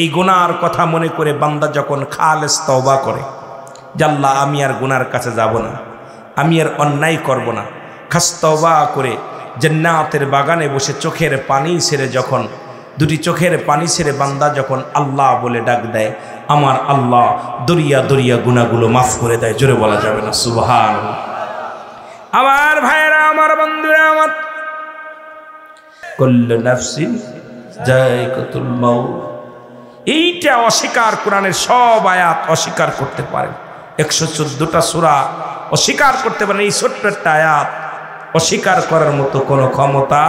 এই গুনার কথা মনে করে বান্দা যখন খালেস তওবা করে, আল্লাহ আমি আর গুনার কাছে যাব না, আমি আর অন্যায় করব না, খাস তওবা করে জান্নাতের বাগানে বসে চোখের পানি ছেড়ে যখন দুটি চোখের পানি ছেড়ে বান্দা যখন আল্লাহ বলে ডাক দেয়, আমার আল্লাহ দরিয়া দরিয়া গুনাহগুলো মাফ করে দেয়। জোরে বলা যাবে না সুবহানাল্লাহ? আমার ভাইরা, আমার বন্ধুরা, আমার কুল্লু নাফসিন যায়কাতুল মাউত, এইটা অস্বীকার কোরআনের সব আয়াত অস্বীকার করতে পারেন। 114টা সূরা অস্বীকার করতে পারেন। এই ছোট্ট একটা আয়াত অস্বীকার করার মতো কোনো ক্ষমতা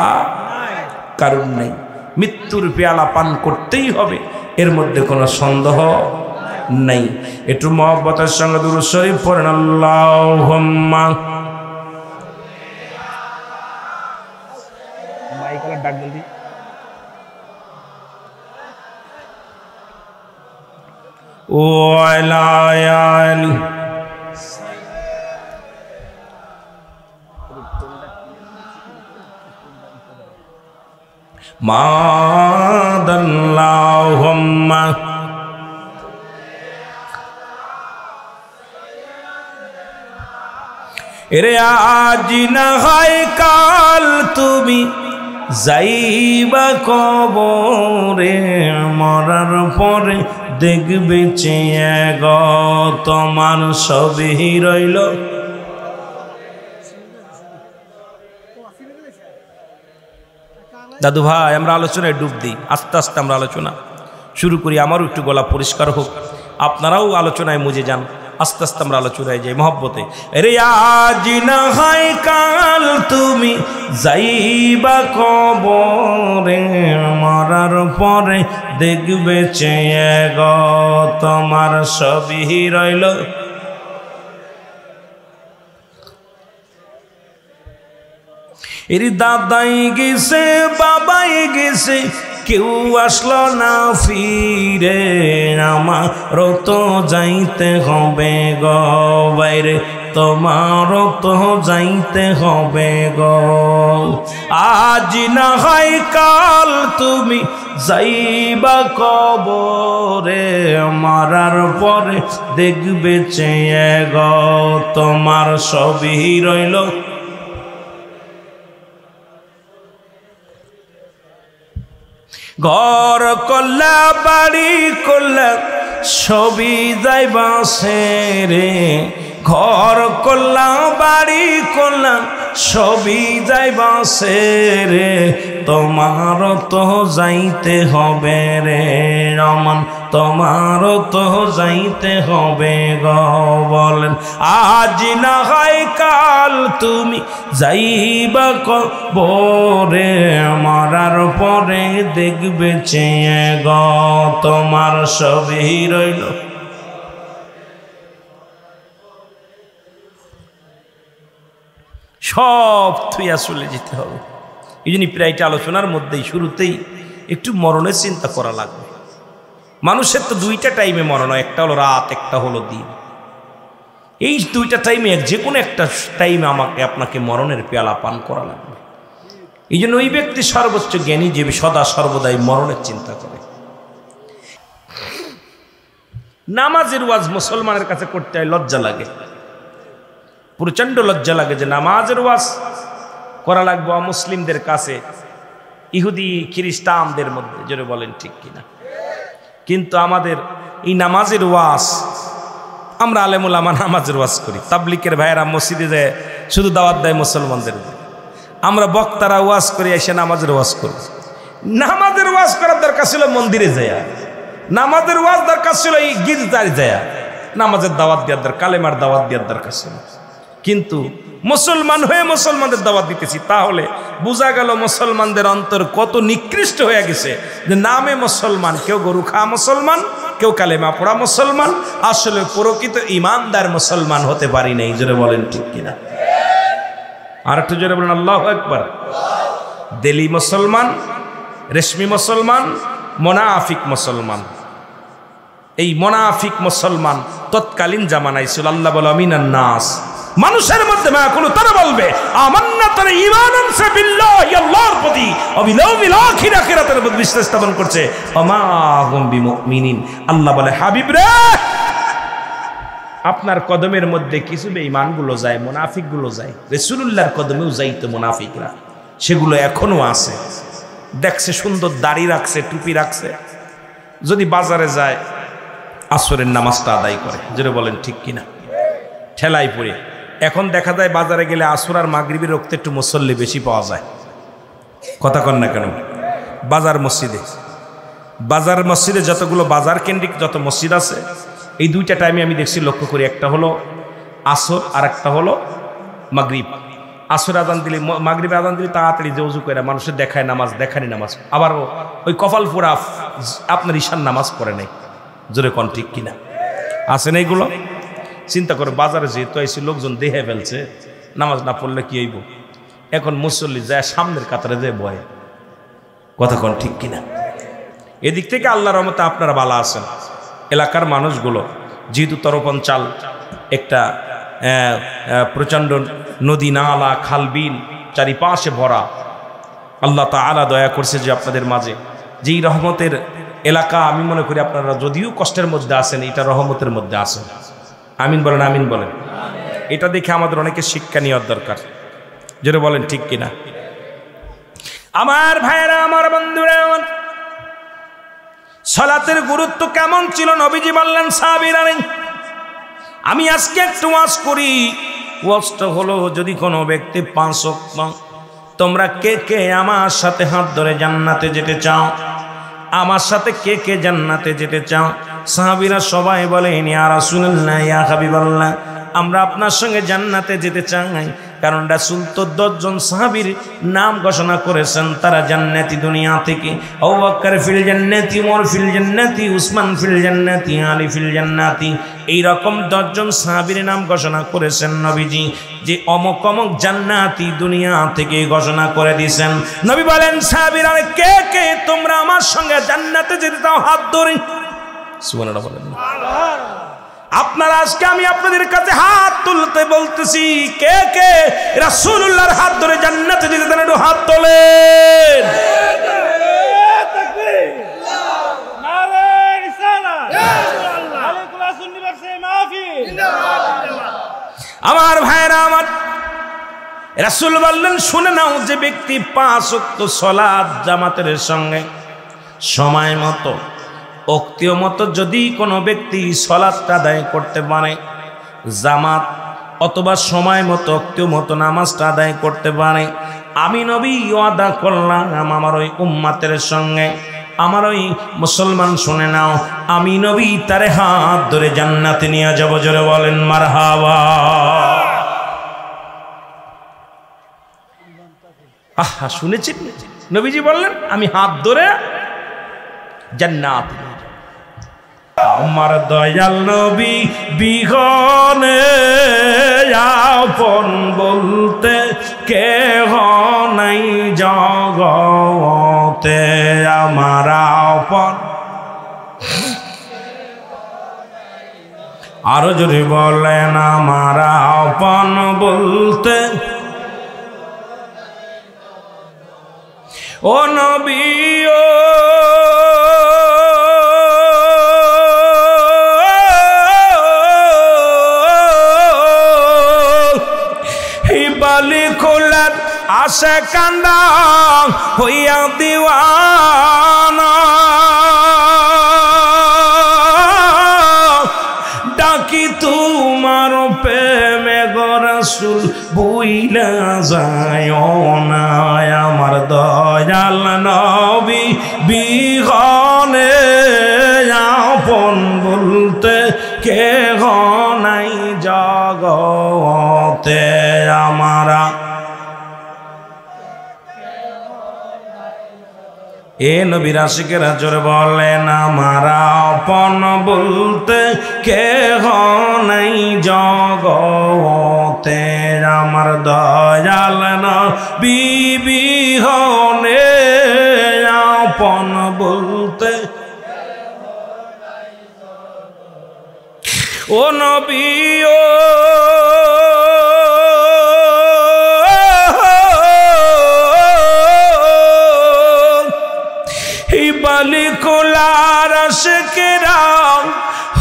কারণ নেই। মৃত্যুর পেয়ালা পান করতেই হবে, এর মধ্যে কোনো সন্দেহ নেই। একটু মহব্বতের সঙ্গে দুরূদ শরীফ পড়েন। আল্লাহুম্মা মাইকের ডাক দেন দি ও আলায়ালি মাদাল্লাহুম্মা এরে আজ না হয় কাল তুমি যাইবা কবরে, মরার পরে দেখবে চেয়ে গো তোমার সবই রইল। দাদু ভাই, আমরা আলোচনায় ডুব দিই, আস্তে আস্তে আমরা আলোচনা শুরু করি। আমারও একটু গলা পরিষ্কার হোক, আপনারাও আলোচনায় মুজে যান। আস্তে আস্তে আমরা আলোচনায় যাই মহব্বতে। রে আজ না হয় কাল তুমি যাইবা কবরে, মরার পরে দেখবে চেয়ে গো তোমার সবই রইল। এর দাদাই গেছে বাবাই গেছে কেউ আসলো না ফিরে আমারও তো যাইতে হবে গো বাইরে তোমারও তো যাইতে হবে গো আজ না হয় কাল তুমি যাইবা কবরে মরার পরে দেখবে চেয়ে গো তোমার সবই রইল ঘর করলা বাড়ি করলা সবই যাইবা রে ঘর করলা বাড়ি করলা সবই যাইবা রে তোমারও তো যাইতে হবে রে রমান তোমারও তো যাইতে হবে গো বলেন আজ না হয় কাল তুমি যাইবা কবরে মরার পরে দেখবে চেয়ে গো তোমার সবই রইল সব থুইয়া চলে যেতে হবে এই জন্য প্রায়টা আলোচনার মধ্যেই শুরুতেই একটু মরণের চিন্তা করা লাগবে মানুষের তো দুইটা টাইমে মরণ হয় একটা হলো রাত একটা হলো দিন এই দুইটা টাইমে যে কোনো একটা টাইমে আমাকে আপনাকে মরণের পেয়ালা পান করা লাগবে এই জন্য ওই ব্যক্তি সর্বোচ্চ জ্ঞানী যে সদা সর্বদাই মরণের চিন্তা করে নামাজের ওয়াজ মুসলমানের কাছে করতে হয় লজ্জা লাগে প্রচণ্ড লজ্জা লাগে যে নামাজের ওয়াজ করা লাগবে মুসলিমদের কাছে ইহুদি খ্রিস্টানদের মধ্যে জোরে বলেন ঠিক কিনা কিন্তু আমাদের এই নামাজের ওয়াজ আমরা আলেমুল আমা নামাজের ওয়াজ করি তাবলিকের ভাইয়েরা মসজিদে যায় শুধু দাওয়াত দেয় মুসলমানদের আমরা বক্তারা ওয়াজ করি এসে নামাজের ওয়াজ করি নামাজের ওয়াজ করার দরকার ছিল মন্দিরে যায় নামাজের ওয়াজ দরকার ছিল এই গির্জায় যায় নামাজের দাওয়াত দেওয়ার দরকার কালেমার দাওয়াত দেওয়ার দরকার ছিল কিন্তু মুসলমান হয়ে মুসলমানদের দাওয়াত দিতেছি তাহলে বোঝা গেল মুসলমানদের অন্তর কত নিকৃষ্ট হয়ে গেছে যে নামে মুসলমান কেউ গরু খাওয়া মুসলমান কেউ কালেমা পড়া মুসলমান আসলে প্রকৃত ইমানদার মুসলমান হতে পারি নাই জোরে বলেন ঠিক কিনা আর একটু জোরে বলেন আল্লাহু আকবার দেলি মুসলমান রেশমি মুসলমান মুনাফিক মুসলমান এই মুনাফিক মুসলমান তৎকালীন জামানায় ছিল আল্লাহ বলে আমিনান নাস মানুষের মধ্যে মাকুলু তারা বলবে আমান্না তারা ঈমানান বিল্লাহি আল্লাহর প্রতি অবিল আখিরাতের প্রতি বিশ্বাস স্থাপন করছে আমা হুম বিমুমিনিন আল্লাহ বলে হাবিব রে আপনার কদমের মধ্যে কিছু বেঈমানগুলো যায় মুনাফিকগুলো যায় রাসূলুল্লাহর কদমেও যাইতো মুনাফিকরা সেগুলো এখনো আছে দেখছে সুন্দর দাড়ি রাখছে টুপি রাখছে যদি বাজারে যায় আসরের নামাজটা আদায় করে যেটা বলেন ঠিক কিনা ঠেলাই পড়ে এখন দেখা যায় বাজারে গেলে আসর আর মাগরিবের রক্তে একটু মুসল্লি বেশি পাওয়া যায় কথা কন না কেন বাজার মসজিদে যতগুলো বাজার কেন্দ্রিক যত মসজিদ আছে এই দুইটা টাইমে আমি দেখছি লক্ষ্য করি একটা হলো আসর আর একটা হলো মাগরিব আসর আজান দিলে মাগরিবে আজান দিলে তাড়াতাড়ি যে উজু করে মানুষের দেখায় নামাজ দেখানি নামাজ আবার ওই কপাল পোড়া আপনার ঈশান নামাজ পড়ে নাই জোরে কন ঠিক কিনা আছে না এইগুলো চিন্তা করে বাজারে যেহেতু এসে লোকজন দেহে ফেলছে নামাজ না পড়লে কি হইব এখন মুসল্লি যায় সামনের কাতারে যে বয়ে কথা কন ঠিক কিনা এদিক থেকে আল্লাহর রহমতে আপনারা ভালো আছেন এলাকার মানুষগুলো যেহেতু তরপঞ্চাল একটা প্রচণ্ড নদী নালা খাল বিল চারিপাশে ভরা আল্লাহ তাআলা দয়া করছে যে আপনাদের মাঝে যেই রহমতের এলাকা আমি মনে করি আপনারা যদিও কষ্টের মধ্যে আছেন এটা রহমতের মধ্যে আছেন আমিন বলেন আমিন বলেন এটা দেখে আমাদের অনেকে শিক্ষা নেওয়ার দরকার যেটা বলেন ঠিক কিনা আমার ভাইয়েরা আমার বন্ধুরা আমার সালাতের গুরুত্ব কেমন ছিল নবীজি বললেন সাহাবীরা আমি আজকে একটু ওয়াজ করি ওয়াজটা হলো যদি কোনো ব্যক্তি 5 ওয়াক্ত তোমরা কে কে আমার সাথে হাত ধরে জান্নাতে যেতে চাও আমার সাথে কে কে জান্নাতে যেতে চাও সাহাবীরা সবাই বলেন ইয়া রাসূলুল্লাহ ইয়া হাবিবাল্লাহ আমরা আপনার সঙ্গে জান্নাতে যেতে চাই কারণ রাসূল তো 10 জন সাহাবীর নাম ঘোষণা করেছেন তারা জান্নাতি দুনিয়া থেকে। আবু বকর ফিল জান্নাতি, ওমর ফিল জান্নাতি, উসমান ফিল জান্নাতি, আলী ফিল জান্নাতি, এই রকম 10 জন সাহাবীর নাম ঘোষণা করেছেন নবীজি, যে অমুক অমুক জান্নাতি দুনিয়া থেকে ঘোষণা করে দিয়েছেন। নবী বলেন, সাহাবীরা কে কে তোমরা আমার সঙ্গে জান্নাতে যেতে চাও? হাত ধরে সুবহানাল্লাহ বলেন। আপনারা আজকে আমি আপনাদের কাছে হাত তুলতে বলতেছি, কে কে রাসূলুল্লাহর হাত ধরে জান্নাতে যেতে চান? একটু হাত তোলেন। তাকবীর, নারে রিসালাত, আলাইকুম ইউনিভার্সিটি মাহফিল। আমার ভাইরা আমার, রাসূল বললেন শুনে নাও, যে ব্যক্তি 5 ওয়াক্ত সালাত জামাতের সঙ্গে সময় মতো অক্তীয় মতো যদি কোনো ব্যক্তি সালাতটা আদায় করতে পারে, জামাত অথবা সময় মতো অক্তীয় মতো নামাজটা আদায় করতে পারে, আমি নবী ওয়াদা করলাম আমার ওই উম্মতের সঙ্গে, আমার ওই মুসলমান শুনে নাও, আমি নবী তারে হাত ধরে জান্নাতে নিয়ে যাব। জোরে বলেন মারহাবা। আহা, শুনেছেন? নবীজি বললেন আমি হাত ধরে জান্নাত। আমার দয়াল নবী বিহনে আপন বলতে কেহ নাই জগতে, আমার আপন। আরো যদি বলেন, আমার আপন বলতে ও নবী ও বালি খোলার আশা কান্দা হইয়া দিওয়ানা, ডাকি তোমার প্রেমে গো রাসূল বুইলা যায় না, আমার দয়াল নবী বিহনে আপন বলতে কেহ নাই জগতে, আমারা এ নবীর আশিকেরা জোরে বলেন, আমার আপন বলতে কেহ নাই জগতে, আমার দয়াল নবী বিহনে আপন বলতে ও নবী ও বালি কোলার আশিকেরা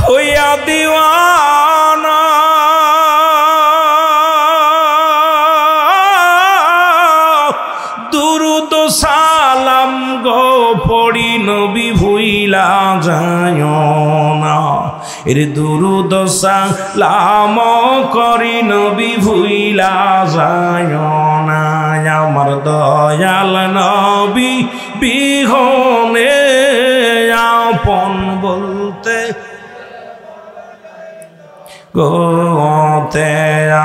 হইয়া দিওয়ানা, দুরুদ সালাম গো পড়ি নবী ভুইলা যায় না, এর দুরুদ সালাম করি নবী ভুইলা যায় না, আমার দয়াল নবী বিহনে আপন বলতে গোতে,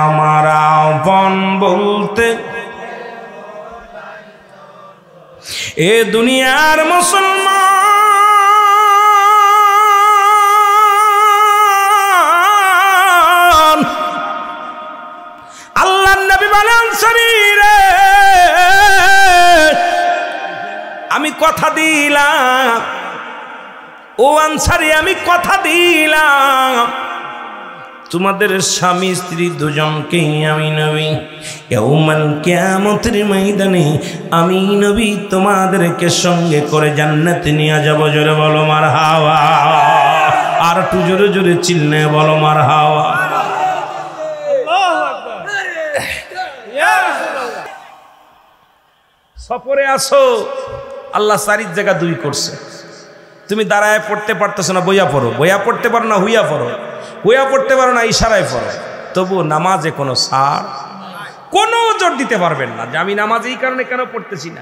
আমার আপন বলতে এ দুনিয়ার মুসলমান। আল্লাহর নবী বলেন, শরীরে আমি কথা দিলাম, ও আনসারী আমি কথা দিলাম, তোমাদের স্বামী স্ত্রী দুজনকেই আমি নবী ইয়াউমাল কিয়ামতের ময়দানে আমি নবী তোমাদেরকে সঙ্গে করে জান্নাতে নিয়ে যাব। জোরে বলো মারহাবা, আর একটু জোরে জোরে চিল্লে বলো মারহাবা। সফরে আসো, আল্লাহ চারি জায়গা দুই করছে, তুমি দাঁড়ায় পড়তে পারতেছো না বইয়া পড়ো, বইয়া পড়তে পারো না হুইয়া পড়ো, হুইয়া পড়তে পারো না ইশারায় পড়ো, তবু নামাজে কোনো সার কোনো ওজোর দিতে পারবেন না যে আমি নামাজ এই কারণে কেন পড়তেছি না,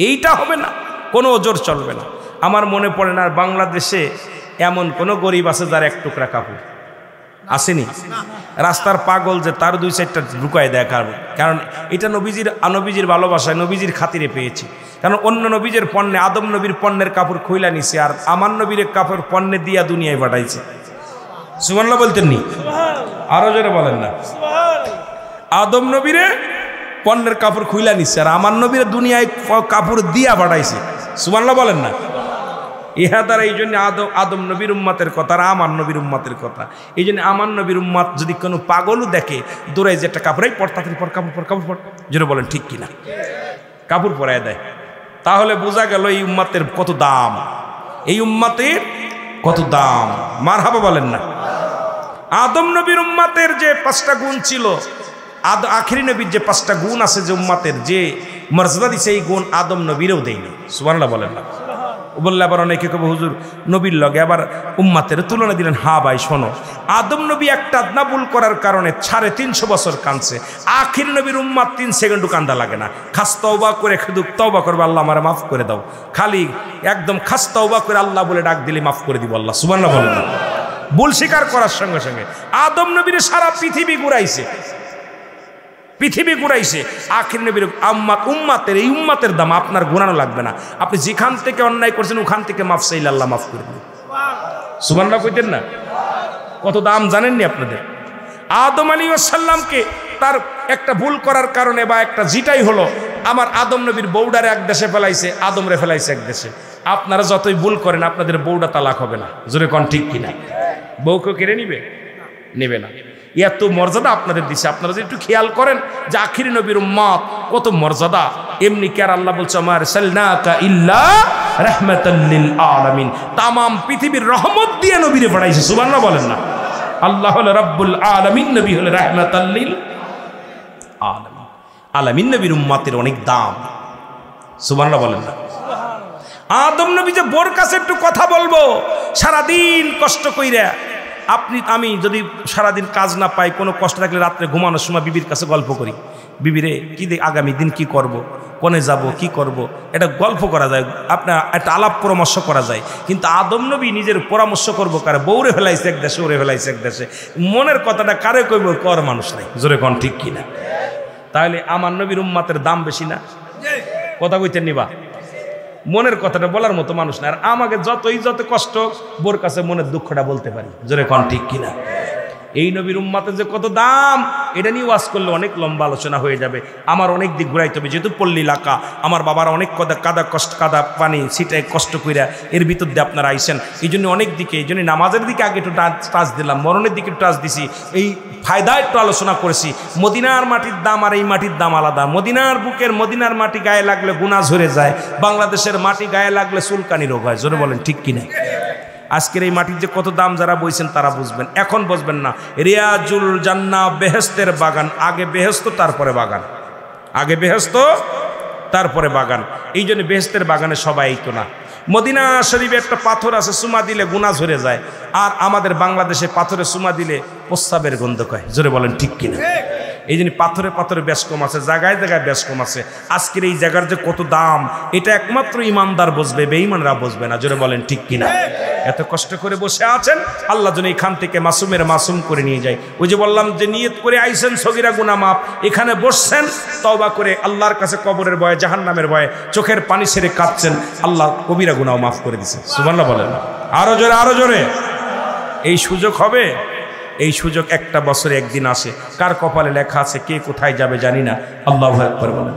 এইটা হবে না, কোনো ওজোর চলবে না। আমার মনে পড়ে না বাংলাদেশে এমন কোনো গরিব আছে যার এক টুকরা কাপড় আসেনি? রাস্তার পাগল যে তার 2-4টা ঢুকায় দেয়, কারণ এটা নবীজির ভালোবাসায় নবীজির খাতিরে পেয়েছি। কারণ অন্য নবীজির পণ্যে, আদম নবীর পণ্যের কাপড় খুইলা নিছে, আর আমার নবীর কাপড় পণ্যে দিয়া দুনিয়ায় পাঠাইছে। সুবহানাল্লাহ বলতেন নি? আরো জোরে বলেন না। আদম নবীরে পণ্যের কাপড় খুইলা নিচ্ছে, আর আমার নবীর দুনিয়ায় কাপড় দিয়া পাঠাইছে। সুবহানাল্লাহ বলেন না। ইহা দ্বারা এই জন্য আদম নবীর উম্মতের কথা আর আমার নবীর উম্মতের কথা। এই জন্য আমার নবীর উম্মত যদি কোনো পাগলও দেখে দৌড়ায় যে একটা কাপড়াই পর, তাড়াতাড়ি পর, কাপড় পর, যেটা বলেন ঠিক কিনা? কাপড় পরায় দেয়। তাহলে বোঝা গেল এই উম্মতের কত দাম, এই উম্মতের কত দাম। মারহাবা বলেন না। আদম নবীর উম্মতের যে 5টা গুণ ছিল, আখিরি নবীর যে 5টা গুণ আছে, যে উম্মতের যে মর্যাদা দিছে, এই গুণ আদম নবীরও দেয়নি। সুবহানাল্লাহ বলেন না। বললে আবার অনেকে কবে হুজুর নবীর লগে আবার উম্মাতের তুলনা দিলেন। হ্যাঁ ভাই শোনো, আদম নবী একটা আদনা ভুল করার কারণে 350 বছর কাঁদছে। আখির নবীর উম্মাত 3 সেকেন্ডও কান্দা লাগে না। খাস তওবা করে শুধু তওবা করবে, আল্লাহ আমারে মাফ করে দাও, খালি একদম খাস তওবা করে আল্লাহ বলে ডাক দিলে মাফ করে দিব আল্লাহ। সুবহানাল্লাহ বলেন না। ভুল স্বীকার করার সঙ্গে সঙ্গে আদম নবীর সারা পৃথিবী ঘুরাইছে, পৃথিবী ঘুরাইছে। আখির নবীর উম্মাতের এই উম্মাতের দাম আপনার গুনানো লাগবে না। আপনি যেখান থেকে অন্যায় করছেন ওখান থেকে মাফ চাইলে আল্লাহ মাফ করে দিবেন। সুবহানাল্লাহ কইতেন না? কত দাম জানেননি আপনাদের? আদম আলাইহিস সালামকে তার একটা ভুল করার কারণে বা একটা জিটাই হলো, আমার আদম নবীর বউডারে এক দেশে ফেলাইছে, আদমরে ফেলাইছে এক দেশে। আপনারা যতই ভুল করেন আপনাদের বউটা তালাক হবে না। জোরে কোন ঠিক কিনা? বউকে কেড়ে নিবে? নেবে না। এত মর্যাদা আপনাদের দিছে। আপনারা যদি একটু খেয়াল করেন যে আখিরি নবীর উম্মত কত মর্যাদা। এমনি কি আর আল্লাহ বলছে মা আরসালনাকা ইল্লা রাহমাতাল লিল আলামিন, তামাম পৃথিবীর রহমত দিয়ে নবীরে পাঠাইছে। সুবহানাল্লাহ বলেন না। আল্লাহ হলো রব্বুল আলামিন, নবী হলো রাহমাতাল লিল আলামিন। আলামিন নবীর উম্মতের অনেক দাম। সুবহানাল্লাহ বলেন না। আদম নবী যে বোর কাছে একটু কথা বলবো, সারাদিন কষ্ট কইরা আমি যদি সারাদিন কাজ না পাই, কোনো কষ্ট থাকলে রাত্রে ঘুমানোর সময় বিবির কাছে গল্প করি, বিবিরে কি আগামী দিন কি করব, কোনে যাব, কি করব, এটা গল্প করা যায়, আপনার একটা আলাপ পরামর্শ করা যায়। কিন্তু আদম নবী নিজের পরামর্শ করবো কারে? বউরে ফেলাইছে এক দেশে, ওরে ফেলাইছে এক দেশে, মনের কথাটা কারে কইব? কর মানুষ নাই। জোরে কোন ঠিক কিনা? তাহলে আমার নবীর উম্মতের দাম বেশি না? কথা কইতেন নিবা? মনের কথাটা বলার মতো মানুষ না। আর আমাকে যত কষ্ট, বোর কাছে মনের দুঃখটা বলতে পারি। জোরে কোন ঠিক কিনা? এই নবীর উম্মতের যে কত দাম, এটা নিয়ে ওয়াজ করলে অনেক লম্বা আলোচনা হয়ে যাবে। আমার অনেক দিক ঘুরাইতে হবে, যেহেতু পল্লী এলাকা, আমার বাবার অনেক কাদা পানি ছিটায় কষ্ট কইরা এর ভিতর দিয়ে আপনারা আইসেন। এই জন্য অনেক দিকে, এই জন্য নামাজের দিকে আগে একটু টাচ দিলাম, মরণের দিকে একটু টাচ দিছি, এই ফায়দা একটু আলোচনা করেছি। মদিনার মাটির দাম আর এই মাটির দাম আলাদা। মদিনার বুকের মদিনার মাটি গায়ে লাগলে গুনাহ ঝরে যায়, বাংলাদেশের মাটি গায়ে লাগলে চুলকানি রোগ হয়। জোরে বলেন ঠিক কিনা? আজকের এই মাটির যে কত দাম যারা বইছেন তারা বুঝবেন, এখন বুঝবেন না। রিয়াজুল জান্নাহ, বেহেশতের বাগান। আগে বেহেশত তারপরে বাগান, আগে বেহেশত তারপরে বাগান। এই জন্য বেহেশতের বাগানে সবাই তো না। মদিনা শরীফে একটা পাথর আছে, সুমা দিলে গুনাহ ঝরে যায়। আর আমাদের বাংলাদেশে পাথরে সুমা দিলে প্রস্রাবের গন্ধ কয়। জোরে বলেন ঠিক কিনা? এই জন্য পাথরে পাথরে বেশ কম আছে, জায়গায় জায়গায় বেশ কম আছে। আজকের এই জায়গার যে কত দাম, এটা একমাত্র ইমানদার বুঝবে, বেঈমানরা বুঝবে না। জোরে বলেন ঠিক কিনা? এত কষ্ট করে বসে আছেন, আল্লাহ যেন এখান থেকে মাসুমের মাসুম করে নিয়ে যায়। ওই যে বললাম যে নিয়ত করে আইসেন সগীরা গুনাহ মাফ, এখানে বসছেন তওবা করে আল্লাহর কাছে কবরের ভয়ে, জাহান্নামের ভয়ে চোখের পানি ছেড়ে কাঁদছেন, আল্লাহ কবিরা গুনাহ মাফ করে দিয়েছে। সুবহানাল্লাহ বলেন। আরো জোরে, আরো জোরে। এই সুযোগ হবে, এই সুযোগ একটা বছরে একদিন আসে। কার কপালে লেখা আছে, কে কোথায় যাবে জানি না। আল্লাহু আকবার বলেন।